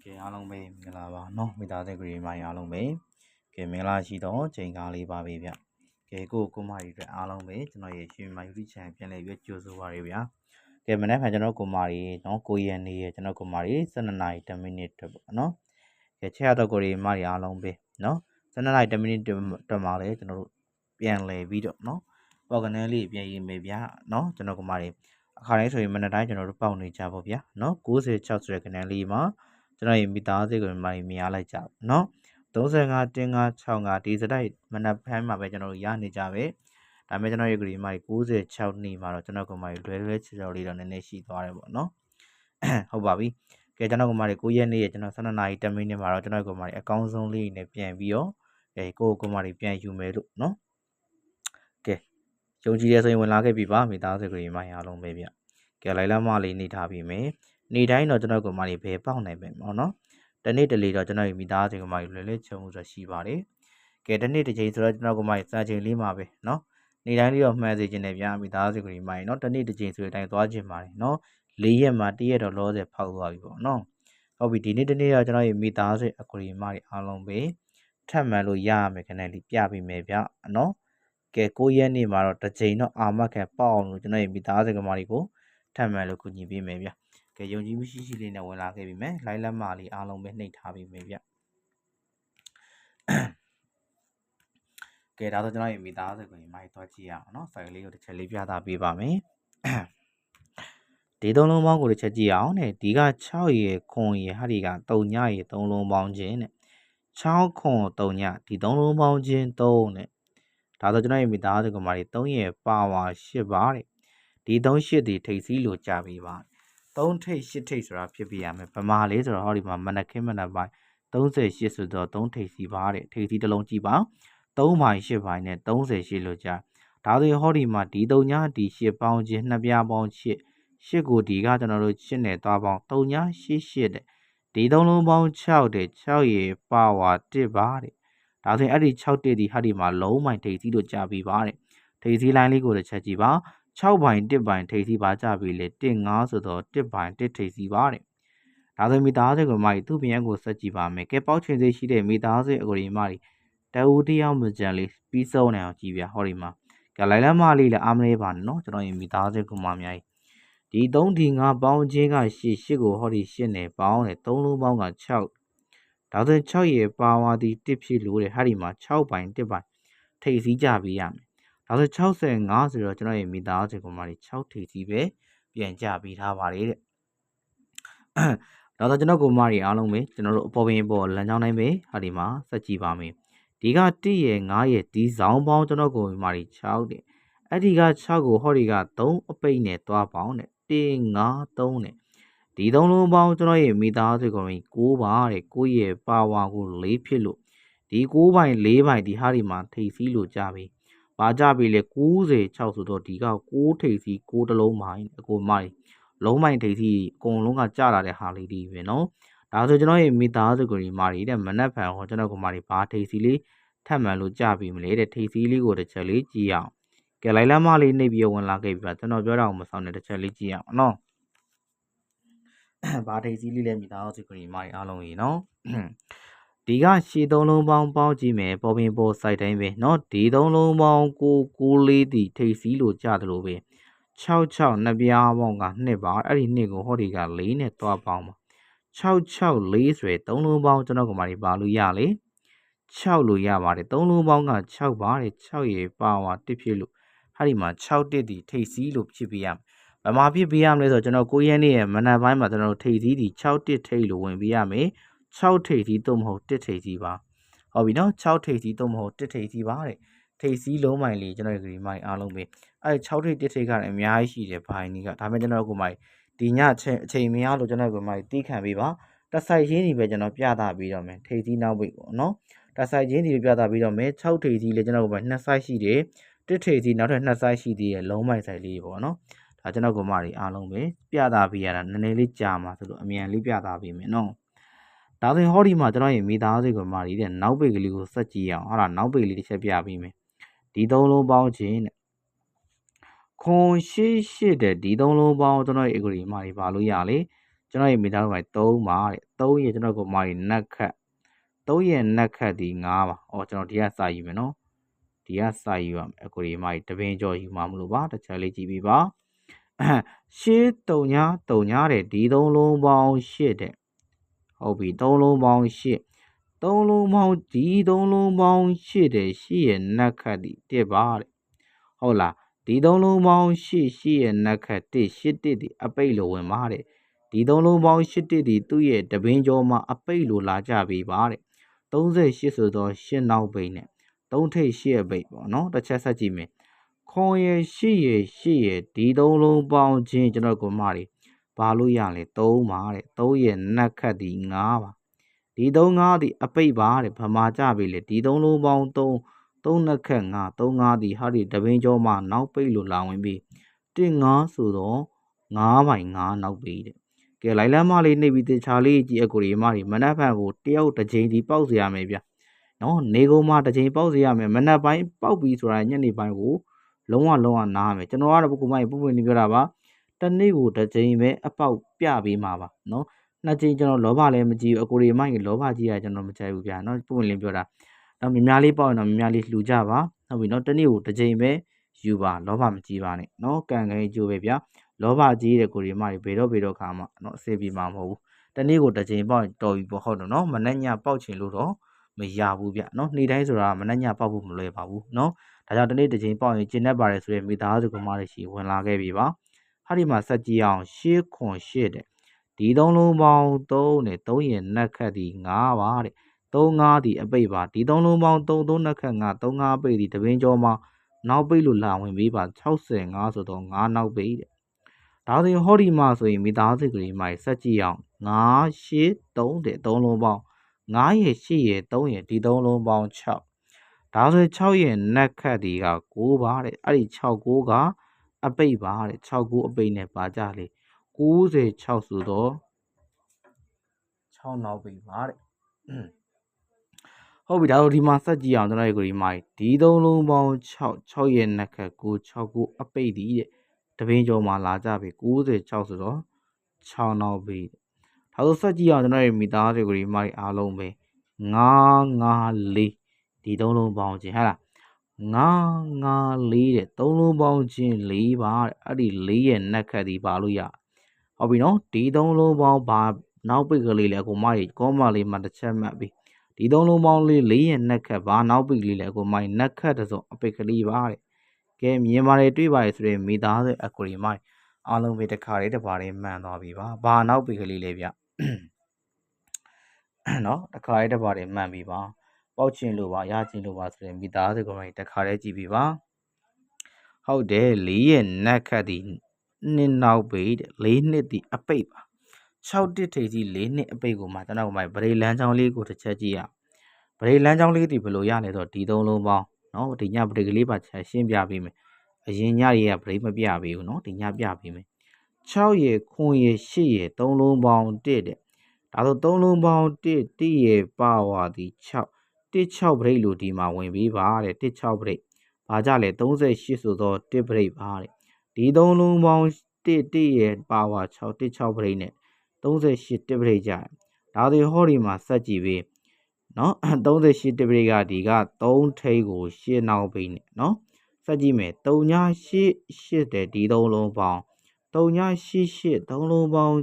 ကဲအားလုံးပဲမင်္ဂလာပါเนาะမိသားစုကလေးမိုင်းအားလုံးပဲကဲမင်္ဂလာရှိတော့ချိန်ကားလေးပါပဲဗျကဲကိုမကြီးအတွက်အားလုံးပဲကျွန်တော်ရဲ့ရှင်မာ YouTube channel ပြန်လည်ပြီးကြိုဆိုပါရစေဗျာကဲမနေ့ကကျွန်တော်ကိုမကြီးเนาะ9ရက်နေ့ရဲ့ကျွန်တော်ကိုမကြီး12နာရီ10မိနစ်တက်ပေါ့เนาะကဲချက်ရတော့ကိုလေးမကြီးအားလုံးပဲเนาะ12နာရီ10မိနစ်တက်မှာလဲကျွန်တော်တို့ပြန်လည်ပြီးတော့เนาะပေါ်ကနေလေးပြန်ရေးမယ်ဗျာเนาะကျွန်တော်ကိုမကြီးအခါတိုင်းဆိုရင်မနေ့တိုင်းကျွန်တော်တို့ပေါက်နေကြပါဗျာเนาะ96ဆိုတဲ့ကနေလေးမှာကျွန်တော်မိသားစုကိုမိုင်းမြားလိုက်ကြเนาะ35တင်း9 65ဒီစတိုက်မနက်ဖမ်းမှာပဲကျွန်တော်တို့ရနေကြပဲဒါပေမဲ့ကျွန်တော်ရဲ့ဂရီမိုင်း96နှစ်မှာတော့ကျွန်တော်ကမိုင်းလွဲချေချော်လေးတော့နည်းနည်းရှိသွားတယ်ပေါ့เนาะဟုတ်ပါပြီကဲကျွန်တော်ကမိုင်း9ရက်နေ့ရဲ့ကျွန်တော်12နာရီ10မိနစ်မှာတော့ကျွန်တော်ကမိုင်းအကောင်းဆုံးလေးနဲ့ပြန်ပြီးတော့ကိုမိုင်းပြန်ယူမယ်လို့เนาะကဲယုံကြည်ရဆိုရင်ဝင်လာခဲ့ပြီပါမိသားစုဂရီမိုင်းအားလုံးပဲဗျကဲလိုက်လာမလေးနေထားပြီမယ်နေတိုင်းတော့ကျွန်တော်ကမှနေဘယ်ပေါက်နိုင်ပဲပေါ့နော်တနေ့တလေတော့ကျွန်တော်မိသားစုကမှလွယ်ချုံမှုဆိုရှိပါတယ်ကဲတနေ့တစ်ချိန်ဆိုတော့ကျွန်တော်ကမှစာချိန်လေးမှာပဲနော်နေတိုင်းလေးတော့မှန်စေခြင်းနဲ့ဗျာမိသားစုကလေးမှနော်တနေ့တစ်ချိန်ဆိုတဲ့အတိုင်းသွားခြင်းပါတယ်နော်၄ရက်မှာ1ရက်တော့လောဆယ်ဖောက်သွားပြီပေါ့နော်ဟုတ်ပြီဒီနေ့တနေ့တော့ကျွန်တော်မိသားစုအကလေးမှအားလုံးပဲထပ်မှန်လို့ရရမယ်ခဏလေးပြပေးမယ်ဗျာနော်ကဲ9ရက်နေ့မှာတော့တစ်ချိန်တော့အာမခံပေါက်အောင်လို့ကျွန်တော်မိသားစုကမှလေးကိုထပ်မှန်လို့ကူညီပေးမယ်ဗျာကဲယုံကြည်မှုရှိလေးနဲ့ဝင်လာခဲ့ပြီမယ်လိုက်လက်မလေးအားလုံးပဲနှိပ်ထားပြီမယ်ဗျကဲဒါဆိုကျွန်တော်ရဲ့မိသားစုကိုမိုက်သွားကြည့်ရအောင်နော်ဖိုင်လေးကိုတစ်ချက်လေးပြသပေးပါမယ်ဒီသုံးလုံးပေါင်းကိုတစ်ချက်ကြည့်အောင်တဲ့ဒီက6ရေခွန်ရေဟာဒီက3ညရေ3လုံးပေါင်းခြင်းတဲ့6ခွန်3ညဒီ3လုံးပေါင်းခြင်း3တဲ့ဒါဆိုကျွန်တော်ရဲ့မိသားစုကမာဒီ3ရေပါဝါ8ပါတဲ့ဒီ3 8ဒီထိပ်စီးလို့ကြာပြီပါ3ထိပ်8ထိပ်ဆိုတာဖြစ်ပြရမယ်ဗမာလေးဆိုတော့ဟောဒီမှာမနက်ခင်းမနက်ပိုင်း38ဆိုတော့3ထိပ်စီးပါတဲ့ထိပ်စီးတစ်လုံးကြည့်ပါ3ပိုင်း8ပိုင်းနဲ့38လို့ကြာဒါဆိုဟောဒီမှာဒီ3ညဒီ8ပေါင်းချင်း2ပြားပေါင်း8ကိုဒီကကျွန်တော်တို့8နဲ့သွားပေါင်း3ည8တဲ့ဒီ3လုံးပေါင်း6တဲ့6ရေပါဝါ1ပါတဲ့ဒါဆိုရင်အဲ့ဒီ6တက်ဒီဟာဒီမှာလုံးပိုင်းထိပ်စီးလို့ကြာပြီပါတဲ့ထိပ်စီးလိုင်းလေးကိုတစ်ချက်ကြည့်ပါ6ပိုင်း1ပိုင်းထိပ်စီးပါကြပြီလေ15ဆိုတော့1ပိုင်း1ထိပ်စီးပါတဲ့ဒါဆိုမိသားစုကမှသူ့ပြန်ကိုစက်ကြည့်ပါမယ်ကဲပေါက်ချင်သေးရှိတဲ့မိသားစုအကိုဒီမှတအူတယောက်မကြံလေးပြီးဆုံးနေအောင်ကြည့်ပြဟောဒီမှာကဲလိုက်လက်မလေးလည်းအားမလေးပါနော်ကျွန်တော်မိသားစုကမှအများကြီးဒီ3ဒီ5ပေါင်းချင်းက8ကိုဟောဒီ8နဲ့ပေါင်းတယ်3လုံးပေါင်းက6ဒါဆို6ရေပါဝါဒီ1ဖြစ်လို့တဲ့ဟာဒီမှာ6ပိုင်း1ပိုင်းထိပ်စီးကြပြီးရမယ်ဒါဆို65ဆိုတော့ကျွန်တော်ရဲ့မိသားစုကမှ6ထိပ်စီးပဲပြန်ကြပြီးထားပါလေတဲ့ဒါဆိုကျွန်တော်ကိုမရီအားလုံးပဲကျွန်တော်တို့အပေါ်ပင်ပေါ်လမ်းကြောင်းတိုင်းပဲဟာဒီမှာစက်ကြည့်ပါမယ်ဒီက1ရေ9ရေဒီဇောင်းပေါင်းကျွန်တော်ကိုမရီ6တဲ့အဲ့ဒီက6ကိုဟောဒီက3အပိတ်နဲ့သွားပေါင်းတဲ့1 5 3နဲ့ဒီ3လုံးပေါင်းကျွန်တော်ရဲ့မိသားစုကို9ပါတဲ့9ရေပါဝါကို4ဖြစ်လို့ဒီ9ပိုင်း4ပိုင်းဒီဟာဒီမှာထိပ်စီးလို့ကြပြီဘာကြပြီလဲ96ဆိုတော့ဒီက9ထိပ်စီး9တလုံးပိုင်းအကိုမရီလုံးမိုင်ထိပ်စီအကုန်လုံးကကြာလာတဲ့ဟာလေးဒီပဲနော်ဒါဆိုကျွန်တော်ရဲ့မိသားစုကိုဒီမာရီတဲ့မနက်ဖြန်ဟောကျွန်တော်ကမာရီဘာထိပ်စီလေးထပ်မှန်လို့ကြာပြီမလဲတဲ့ထိပ်စီလေးကိုတစ်ချက်လေးကြည့်အောင်ကဲလိုက်လမ်းမလေးနှိပ်ပြီးဝင်လာခဲ့ပြီပါကျွန်တော်ပြောတာကိုမဆောင်နဲ့တစ်ချက်လေးကြည့်အောင်နော်ဘာထိပ်စီလေးလဲမိသားစုကိုဒီမာရီအားလုံးကြီးနော်ဒီကရှည်3လုံးပေါင်းကြည့်မယ်ပေါ်ပင်ပေါ် site တိုင်းပဲเนาะဒီ3လုံးပေါင်း9လေးဒီထိပ်စီးလို့ကြာတယ်လို့ပဲ66နှစ်ပြားပေါင်းက2ပါအဲ့ဒီ2ကိုဟောဒီက4နဲ့တွားပေါင်းပါ664ဆိုရယ်3လုံးပေါင်းကျွန်တော်ကမှဒီပါလို့ရလေ6လို့ရပါတယ်3လုံးပေါင်းက6ပါတယ်6ရေပါဝါ1ဖြစ်လို့ဟာဒီမှာ6တက်ဒီထိပ်စီးလို့ဖြစ်ပြရမယ်ဘာမှဖြစ်ပြရမလဲဆိုတော့ကျွန်တော်9ရက်နေ့ရဲ့မနက်ပိုင်းမှာကျွန်တော်ထိပ်စီးဒီ6တက်ထိပ်လို့ဝင်ပြရမယ်6ထိပ်စီးတော့မဟုတ်1ထိပ်စီးပါဟုတ်ပြီနော်6ထိပ်စီးတော့မဟုတ်1ထိပ်စီးပါတဲ့ထိပ်စီးလုံးမိုင်လေးကျွန်တော်ဂရီမိုင်အားလုံးပဲအဲ6ထိပ်1ထိပ်ကအများကြီးရှိတယ်ဘိုင်းကြီးကဒါပေမဲ့ကျွန်တော်ကိုမိုင်ဒီညအချိန်မရလို့ကျွန်တော်ကိုမိုင်တီးခံပေးပါတစ်ဆိုင်ချင်းဒီပဲကျွန်တော်ပြသပြီးတော့မယ်ထိပ်စီးနောက်ပိတ်ပေါ့နော်တစ်ဆိုင်ချင်းဒီပြသပြီးတော့မယ်6ထိပ်စီးလေကျွန်တော်ကိုမိုင်2ဆိုင်ရှိတယ်1ထိပ်စီးနောက်ထပ်2ဆိုင်ရှိသေးတယ်လုံးမိုင်ဆိုင်လေးပေါ့နော်ဒါကျွန်တော်ကိုမတွေအားလုံးပဲပြသပေးရတာနည်းနည်းလေးကြာမှာဆိုလို့အမြန်လေးပြသပေးမယ်နော်ဒါဆိုရင်ဟောဒီမှာကျွန်တော်ရဲ့မိသားစုကမာရီတဲ့နောက်ပိတ်ကလေးကိုစက်ကြည့်အောင်ဟာလားနောက်ပိတ်လေးတစ်ချက်ပြပေးမယ်ဒီ3လုံးပေါင်းခြင်းတဲ့ခွန်88တဲ့ဒီ3လုံးပေါင်းကျွန်တော်ရဲ့အဂရီမာရီပါလို့ရလေ ကျွန်တော်ရဲ့မိသားစုပိုင်း3ပါတဲ့3ရဲ့ကျွန်တော်ကိုမာရီနက်ခတ်3ရဲ့နက်ခတ်ဒီ9ပါကျွန်တော်ဒီကစာယူမယ်နော်ဒီကစာယူရမယ်အကိုဒီမာရီတပင်ကျော်ယူမှာမလို့ပါတစ်ချက်လေးကြည့်ပြီးပါရှေး3ည3ညတဲ့ဒီ3လုံးပေါင်း8တဲ့ဟုတ်ပြီ3လုံးပေါင်း8 3လုံးပေါင်းဒီ3လုံးပေါင်း8တဲ့8ရဲ့နက်ခတ်ဒီ1ပါတဲ့ဟုတ်လားဒီ3လုံးပေါင်း8ရဲ့နက်ခတ်1 8ဒီအပိတ်လိုဝင်ပါတဲ့ဒီ3လုံးပေါင်း8ဒီသူ့ရဲ့တပင်ကျော်မှာအပိတ်လိုလာကြပေးပါတဲ့38ဆိုတော့8နောက်ပိတ်နဲ့3ထိပ်8ရဲ့ပိတ်ပေါ့နော်တစ်ချက်ဆက်ကြည့်မယ်ခွန်ရဲ့8ရဲ့ဒီ3လုံးပေါင်းခြင်းကျွန်တော်ကိုမတွေဘာလို့ရလဲ3ပါတဲ့3ရဲ့နက်ခတ်ဒီ9ပါဒီ3 9ဒီအပိတ်ပါတဲ့ဗမာကြပြီလေဒီ3လုံးပေါင်း3နက်ခတ်9 3 9ဒီဟာဒီတပင်ကျော်မှာနောက်ပိတ်လိုလာဝင်ပြီး1 9ဆိုတော့9ပိုင်9နောက်ပိတ်တဲ့ကဲလိုက်လမ်းမလေးနှိပ်ပြီးတခြားလေးကြည့်အကိုရီမတွေမနက်ဖြန်ကိုတယောက်တစ်ချိန်ဒီပေါက်စေရမယ်ဗျနော်နေကုန်မှတစ်ချိန်ပေါက်စေရမယ်မနက်ပိုင်းပေါက်ပြီးဆိုတာညနေပိုင်းကိုလုံးဝနားမယ်ကျွန်တော်ကတော့ပုဂ္ဂိုလ်မကြီးပုံနေပြောတာပါတနေ့ကိုတစ်ချိန်ပဲအပေါက်ပြပေးမှာပါနော်နှစ်ချိန်ကျွန်တော်လောဘလည်းမကြည့်ဘူးအကိုရီမကြီးလောဘကြီးရကျွန်တော်မကြိုက်ဘူးဗျာနော်ပုံလင်းပြောတာတော့မြများလေးပေါက်ရင်တော့မြများလေးလှူကြပါဟုတ်ပြီနော်တနေ့ကိုတစ်ချိန်ပဲယူပါလောဘမကြည့်ပါနဲ့နော်ကံကံအကျိုးပဲဗျာလောဘကြီးတဲ့ကိုရီမကြီးဘေတော့ခါမှနော်အစေပြီးမှာမဟုတ်ဘူးတနေ့ကိုတစ်ချိန်ပေါက်တော်ပြီပေါ့ဟုတ်တယ်နော်မနှက်ညပေါက်ချင်လို့တော့မရဘူးဗျနော်နေ့တိုင်းဆိုတာမနှက်ညပေါက်ဖို့မလွယ်ပါဘူးနော်ဒါကြောင့်တနေ့တစ်ချိန်ပေါက်ရင်ကျင်တတ်ပါတယ်ဆိုတဲ့မိသားစုကမတွေရှိဝင်လာခဲ့ပြီပါဟာဒီမှာဆက်ကြည့်အောင်ရှေးခွန်ရှေ့တဲ့ဒီ3လုံးပေါင်း3နဲ့3ရဲ့နက်ခတ်ဒီ9ပါတဲ့3 9ဒီအပိတ်ပါဒီ3လုံးပေါင်း3နက်ခတ်9 3 9ပိတ်ဒီတပင်ကျော်မှာနောက်ပိတ်လို့လာဝင်ပေးပါ65ဆိုတော့9နောက်ပိတ်တဲ့ဒါဆိုရင်ဟောဒီမှာဆိုရင်မိသားစုကလေးမှာဆက်ကြည့်အောင်9 8 3တဲ့3လုံးပေါင်း9ရဲ့8ရဲ့3ရဲ့ဒီ3လုံးပေါင်း6ဒါဆို6ရဲ့နက်ခတ်ဒီက9ပါတဲ့အဲ့ဒီ6 9ကအပိတ်ပါတဲ့6 9အပိတ်နဲ့ပါကြလေ96ဆိုတော့6နောက်ပိတ်ပါတဲ့ဟုတ်ပြီဒါတော့ဒီမှာဆက်ကြည့်အောင်ကျွန်တော်ရဲ့ကိုဒီမှာဒီ3လုံးပေါင်း6ရဲ့နက်ခတ်9 6 9အပိတ်ဒီတဲ့တပင်းကျော်မှာလာကြပြီ96ဆိုတော့6နောက်ပိတ်ဒါဆိုဆက်ကြည့်အောင်ကျွန်တော်ရဲ့မိသားစုကိုဒီမှာအားလုံးပဲ954ဒီ3လုံးပေါင်းခြင်းဟဲ့လား954တဲ့3လုံးပေါင်းခြင်း4ပါတဲ့အဲ့ဒီ4ရဲ့နက်ခတ်ဒီပါလို့ရဟုတ်ပြီနော်ဒီ3လုံးပေါင်းဘာနောက်ပိတ်ကလေးလဲကိုမကြီးကောမလေးမှာတစ်ချက်မှတ်ပြီးဒီ3လုံးပေါင်း4ရဲ့နက်ခတ်ဘာနောက်ပိတ်ကလေးလဲကိုမကြီးနက်ခတ်တစုံအပိတ်ကလေးပါတဲ့ကဲမြင်ပါတယ်တွေ့ပါတယ်ဆိုရင်မိသားစုအကိုရီမကြီးအားလုံးပဲတစ်ခါလေးတစ်ပါးလေးမှန်သွားပြီပါဘာနောက်ပိတ်ကလေးလဲဗျနော်တစ်ခါလေးတစ်ပါးလေးမှန်ပြီပါပေါက်ချင်လို့ပါရချင်လို့ပါဆိုရင်မိသားစုကိုမကြီးတစ်ခါလေးကြည့်ပြီပါဟုတ်တယ်4ရဲ့နက်ခတ်ဒီ2နောက်ပိတ်4နှစ်ဒီအပိတ်ပါ6တစ်ထိပ်ကြီး4နှစ်အပိတ်ကိုမှကျွန်တော်ကဗရေလန်းချောင်းလေးကိုတစ်ချက်ကြည့်ရဗရေလန်းချောင်းလေးဒီဘယ်လိုရလဲဆိုတော့ဒီ3လုံးပေါင်းနော်ဒီညဗရေကလေးပါချက်ရှင်းပြပေးမယ်အရင်ညရေကဗရေမပြပေးဘူးနော်ဒီညပြပေးမယ်6ရဲ့ခွန်ရဲ့8ရဲ့3လုံးပေါင်း1တဲ့ဒါဆို3လုံးပေါင်း1ရဲ့ပါဝါဒီ6 6ဗရိတ်လို့ဒီမှာဝင်ပြီးပါတဲ့6ဗရိတ်ဘာကြလဲ38ဆိုတော့1ဗရိတ်ပါတဲ့ဒီ3လုံးပေါင်း1ရဲ့ပါဝါ6 6ဗရိတ်နဲ့38 1ဗရိတ်ကြတယ်ဒါဆိုဟောဒီမှာဆက်ကြည့်ပြီးနော်38 1ဗရိတ်ကဒီက3ထိပ်ကို8နောက်ပိတ်နဲ့နော်ဆက်ကြည့်မယ်3ည8တဲ့ဒီ3လုံးပေါင်း3ည88 3လုံးပေါင်း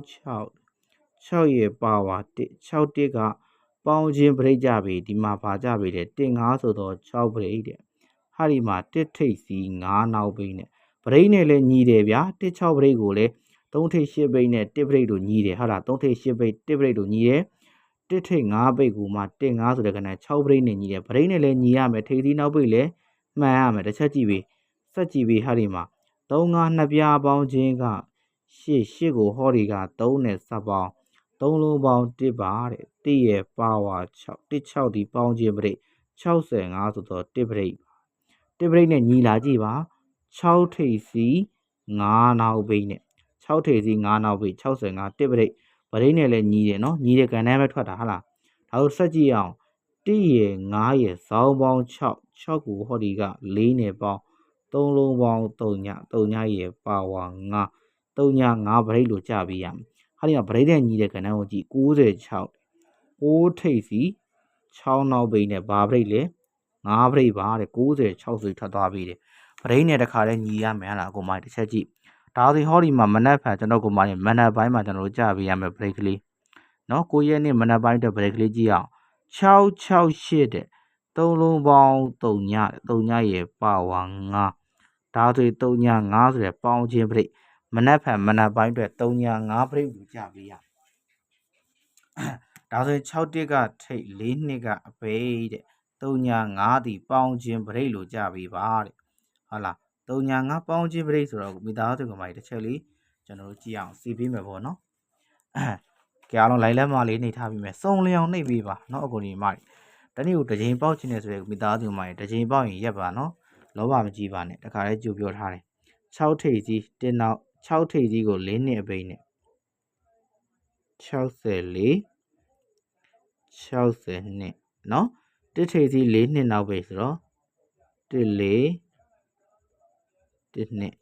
6ရဲ့ပါဝါ6 1ကပေါင်းခြင်းဗရိတ်ကြပြီဒီမှာပါကြပြီတဲ့1 5ဆိုတော့6ဗရိတ်တဲ့ဟာဒီမှာ1ထိပ်စီ9နောက်ပိတ်နဲ့ဗရိတ်နဲ့လည်းညီတယ်ဗျာ1 6ဗရိတ်ကိုလည်း3ထိပ်8ပိတ်နဲ့1ဗရိတ်တို့ညီတယ်ဟုတ်လား3ထိပ်8ပိတ်1ဗရိတ်တို့ညီတယ်1ထိပ်5ပိတ်ကိုမှ1 5ဆိုတဲ့ကဏ္ဍ6ဗရိတ်နဲ့ညီတယ်ဗရိတ်နဲ့လည်းညီရမယ်ထိပ်စီနောက်ပိတ်လည်းမှန်ရမယ်တစ်ချက်ကြည့်ပြီးဆက်ကြည့်ပြီးဟာဒီမှာ3 5နှစ်ပြားပေါင်းခြင်းက8ကိုဟောဒီက3နဲ့ဆက်ပေါင်း3လုံးပေါင်း1ပါတဲ့1ရဲ့ပါဝါ6 6ဒီပေါင်းခြင်းဗရိတ်65ဆိုတော့1ဗရိတ်1ဗရိတ်နဲ့ညီလာကြည့်ပါ6ထိပ်စီ9နောက်ပိတ်နဲ့6ထိပ်စီ9နောက်ပိတ်65 1ဗရိတ်ဗရိတ်နဲ့လည်းညီတယ်နော်ညီတဲ့ကဏ္ဍပဲထွက်တာဟုတ်လားဒါဆိုဆက်ကြည့်အောင်1ရဲ့9ရဲ့ဇောင်းပေါင်း6ကိုဟောဒီက4နဲ့ပေါင်း3လုံးပေါင်း3ညရဲ့ပါဝါ9 3ည5ဗရိတ်လို့ကြပြီးရမယ် ဟာဒီမှာဗရိတ်နဲ့ညီတဲ့ကဏ္ဍကိုကြည့်96 6ထိပ်စီ6နောက်ဘိန်းနဲ့ဘာဗရိတ်လဲ9ဗရိတ်ပါတဲ့96ဆိုထွက်သွားပြီတဲ့ဗရိတ်နဲ့တခါလဲညီရမယ်ဟလားကိုမိုင်းတစ်ချက်ကြည့်ဒါဆိုဟောဒီမှာမနက်ဖြန်ကျွန်တော်ကိုမိုင်းမနက်ပိုင်းမှာကျွန်တော်တို့ကြားပေးရမယ်ဗရိတ်ကလေးနော်9ရက်နေ့မနက်ပိုင်းအတွက်ဗရိတ်ကလေးကြည့်အောင်668တဲ့3လုံးပေါင်း3ညရဲ့ပါဝါ9ဒါဆို3ည9ဆိုတဲ့ပေါင်းချင်းဗရိတ်မနက်ဖြန်မနက်ပိုင်းအတွက်3ည9ဗရိတ်ကိုကြားပေးရဒါဆိုရင်6တစ်ကထိတ်4နှစ်ကအပိတ်တဲ့3ည9ဒီပေါင်းချင်းဗရိတ်လို့ကြပေးပါတဲ့ဟုတ်လား3ည9ပေါင်းချင်းဗရိတ်ဆိုတော့မိသားစုကမှတစ်ချက်လေးကျွန်တော်တို့ကြည့်အောင်စီပေးမယ်ပေါ့နော်ကြအားလုံးလိုက်လက်မလေးနှိပ်ထားပြီးမယ်စုံလျောင်နှိပ်ပေးပါเนาะအကိုဒီမှာတနေ့ကိုတစ်ချိန်ပေါက်ချင်တယ်ဆိုရင်မိသားစုမှတစ်ချိန်ပေါက်ရင်ရက်ပါเนาะလောဘမကြီးပါနဲ့တခါလဲကြိုပြောထားတယ်6ထိပ်စီတင်းနောက်6ထိပ်စီကို4နှစ်အပိတ်နဲ့64 60နှစ်เนาะတစ်ထိပ်စီ4နှစ်နောက်ပိတ်ဆိုတော့14 1နှစ်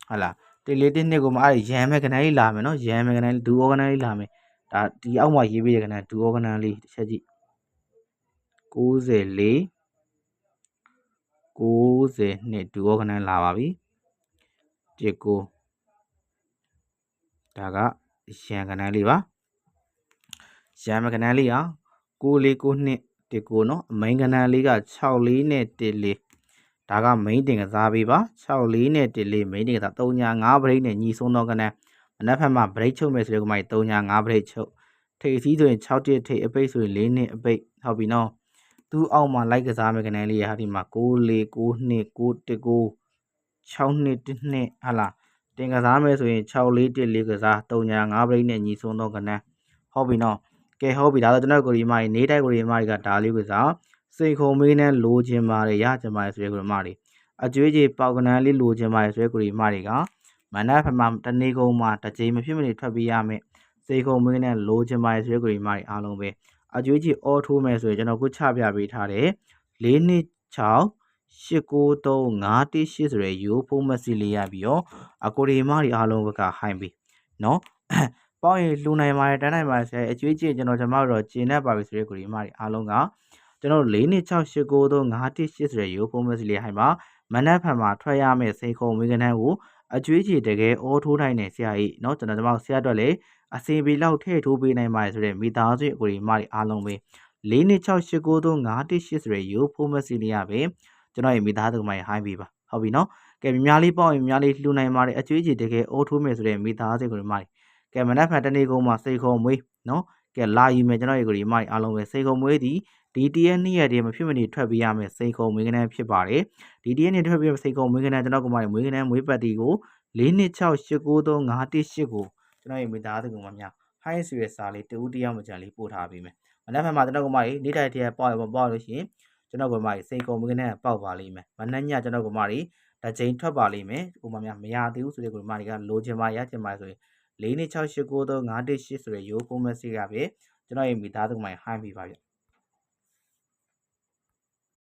ဟုတ်လား14 1နှစ်ကိုမှအဲ့ရန်မဲ့ကဏ္ဍလေးလာမယ်เนาะရန်မဲ့ကဏ္ဍလေးဒူဩကဏ္ဍလေးလာမယ်ဒါဒီအောက်မှာရေးပေးတဲ့ကဏ္ဍဒူဩကဏ္ဍလေးတစ်ချက်ကြည့်94 90နှစ်ဒူဩကဏ္ဍလာပါပြီ19ဒါကရန်ကဏ္ဍလေးပါရန်မဲ့ကဏ္ဍလေးဟာ94 နှစ်19เนาะအမိန်ကဏ္ဍလေးက64နဲ့14ဒါကမိန်တင်ကစားပေးပါ64နဲ့14မိန်တင်ကစား3ည9ဗရိတ်နဲ့ညီဆုံးသောကဏ္ဍမနက်ဖြန်မှာဗရိတ်ချုပ်မယ်ဆိုတဲ့ကမိုင်း3ည9ဗရိတ်ချုပ်ထိပ်စီးဆိုရင်6တစ်ထိပ်အပိတ်ဆိုရင်4နှစ်အပိတ်ဟုတ်ပြီနော်သူ့အောက်မှာလိုက်ကစားမယ်ကဏ္ဍလေးရဟာဒီမှာ94 နှစ်919 6နှစ်1နှစ်ဟာလားတင်ကစားမယ်ဆိုရင်6414ကစား3ည9ဗရိတ်နဲ့ညီဆုံးသောကဏ္ဍဟုတ်ပြီနော်ကဲဟုတ်ပြီဒါဆိုကျွန်တော်ကိုရီမာနေတိုက်ကိုရီမာတွေကဒါလေးကစားစိတ်ခုံမေးနဲ့လိုချင်ပါတယ်ရချင်ပါတယ်ဆိုတဲ့ကိုရီမာတွေအကျွေးကြီးပေါက်ကဏ္ဍလေးလိုချင်ပါတယ်ဆိုတဲ့ကိုရီမာတွေကမနက်ဖြန်မှာတနေ့ကုန်မှာတစ်ချိန်မဖြစ်မနေထွက်ပေးရမယ်စိတ်ခုံမေးနဲ့လိုချင်ပါတယ်ဆိုတဲ့ကိုရီမာတွေအားလုံးပဲအကျွေးကြီးအော်ထိုးမယ်ဆိုရင်ကျွန်တော်ခုချပြပေးထားတယ်4နှစ်6 893 518ဆိုတဲ့ရိုးဖုံးမစီလေးရပြီးတော့အကိုရီမာတွေအားလုံးကဟိုင်းပြီနော်ပေါင်းရင်လှူနိုင်ပါတယ်တန်းနိုင်ပါတယ်ဆိုအကျွေးကြီးကျွန်တော်တို့ကျင်းနေပါပြီဆိုတဲ့ကိုရီမာတွေအားလုံးကကျွန်တော်4နှစ်6 893 518ဆိုတဲ့ရိုးဖုံးမစီလေးဟိုင်းမှာမနက်ဖြန်မှာထွက်ရမယ့်စိတ်ခုံမိကနန်းကိုအကျွေးကြီးတကယ်အော်ထိုးနိုင်တဲ့ဆရာကြီးเนาะကျွန်တော်ဆရာအတွက်လေအစီအပီလောက်ထည့်ထိုးပေးနိုင်ပါတယ်ဆိုတဲ့မိသားစုအကိုရီမာတွေအားလုံးပဲ4နှစ်6 893 518ဆိုတဲ့ရိုးဖုံးမစီလေးရပဲကျွန်တော်ရဲ့မိသားစုမိုင်းဟိုင်းပေးပါဟုတ်ပြီနော်ကဲများလေးပေါင်းရင်များလေးလှူနိုင်ပါတယ်အကျွေးကြီးတကယ်အိုးထိုးမယ်ဆိုတဲ့မိသားစုကိုဒီမိုင်းကဲမနက်ဖြန်တနေ့ကုန်မှာစိတ်ခုံမွေးနော်ကဲလာယူမယ်ကျွန်တော်ရဲ့ကိုဒီမိုင်းအားလုံးပဲစိတ်ခုံမွေးသည်ဒီတရက်နေ့ရက်တည်းမဖြစ်မနေထွက်ပေးရမယ်စိတ်ခုံမွေးကနန်းဖြစ်ပါတယ်ဒီတရက်နေ့ထွက်ပေးစိတ်ခုံမွေးကနန်းကျွန်တော်ကမိုင်းမွေးကနန်းမွေးပတ်တီကို4နှစ်6 893 518ကိုကျွန်တော်ရဲ့မိသားစုကမှများဟိုင်းဆိုရစာလေးတူတယောက်မကြံလေးပို့ထားပေးမယ်မနက်ဖြန်မှာကျွန်တော်ကမိုင်းနေ့တိုင်းတည်းပေါက်ရမပေါက်လို့ရှိရင်ကျွန်တော်ကမှစိတ်ကုံမကနေပေါက်ပါလိမ့်မယ်မနှက်ညကျွန်တော်ကမှတစ်ချိန်ထွက်ပါလိမ့်မယ်ဥပမာများမရသေးဘူးဆိုတဲ့ကိုမှတွေကလိုချင်ပါရချင်ပါဆိုရင်4နှစ်6 893 518ဆိုတဲ့ရိုးဖုံးမက်ဆေ့ကပဲကျွန်တော်ရဲ့မိသားစုမှဟိုင်းပြပါဗျ